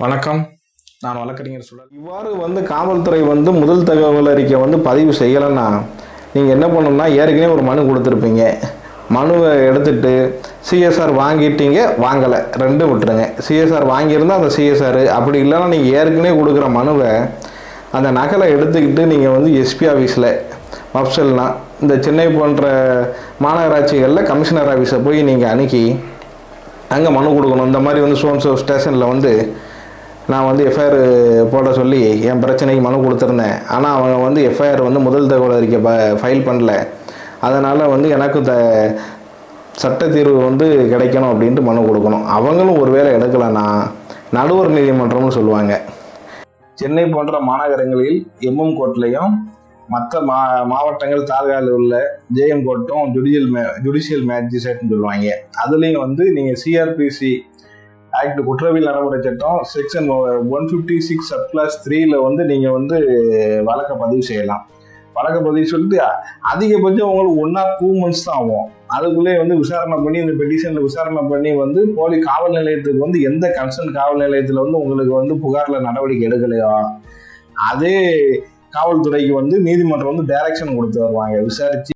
வணக்கம். நான் வழக்கறிஞர் சுடர். இவ்வாறு காவல்துறை முதல் தகவல் அறிக்கை பதிவு செய்யலைன்னா நீங்கள் என்ன பண்ணணும்னா, ஏற்கனவே ஒரு மனு கொடுத்துருப்பீங்க. மனுவை எடுத்துட்டு சிஎஸ்ஆர் வாங்கிட்டீங்க, வாங்கலை ரெண்டும் விட்டுருங்க. சிஎஸ்ஆர் வாங்கியிருந்தால் அந்த சிஎஸ்ஆர், அப்படி இல்லைன்னா நீங்கள் ஏற்கனவே கொடுக்குற மனுவை அந்த நகலை எடுத்துக்கிட்டு நீங்கள் எஸ்பி ஆஃபீஸில் மப்சல்னா இந்த சென்னை போன்ற மாநகராட்சிகளில் கமிஷனர் ஆஃபீஸை போய் நீங்கள் அணுகி அங்கே மனு கொடுக்கணும். இந்த மாதிரி சோன்சோ ஸ்டேஷனில் நான் எஃப்ஐஆர் போட சொல்லி என் பிரச்சனைக்கு மனு கொடுத்துருந்தேன். ஆனால் அவங்க எஃப்ஐஆர் முதல் தகவல் அறிக்கை ஃபைல் பண்ணல. அதனால் எனக்கு சட்ட தீர்வு கிடைக்கணும் அப்படின்ட்டு மனு கொடுக்கணும். அவங்களும் ஒருவேளை எடுக்கலைன்னா நடுவர் நீதிமன்றம்னு சொல்லுவாங்க. சென்னை போன்ற மாநகரங்களில் எம்எம் கோர்ட்லையும் மற்ற மாவட்டங்கள் தாலுகாவில் உள்ள ஜேஎம் கோர்ட்டும் ஜுடிஷியல் மேஜிஸ்ட்ரேட்னு சொல்லுவாங்க. அதுலேயும் நீங்கள் சிஆர்பிசி ஆக்ட் குற்றவியல் நடைமுறை சட்டம் செக்ஷன் 156 சப்கிளாஸ் 3ல் நீங்கள் வழக்கை பதிவு செய்யலாம். வழக்கை பதிவு சொல்லிட்டு அதிகபட்சம் உங்களுக்கு 1 or 2 months தான் ஆகும். அதுக்குள்ளே விசாரணை பண்ணி இந்த பெட்டிஷனில் விசாரணை பண்ணி போலி காவல் நிலையத்துக்கு எந்த கன்சர்ன் காவல் நிலையத்தில் உங்களுக்கு புகாரில் நடவடிக்கை எடுக்கலையோ அதே காவல்துறைக்கு நீதிமன்றம் டைரக்ஷன் கொடுத்து வருவாங்க விசாரிச்சு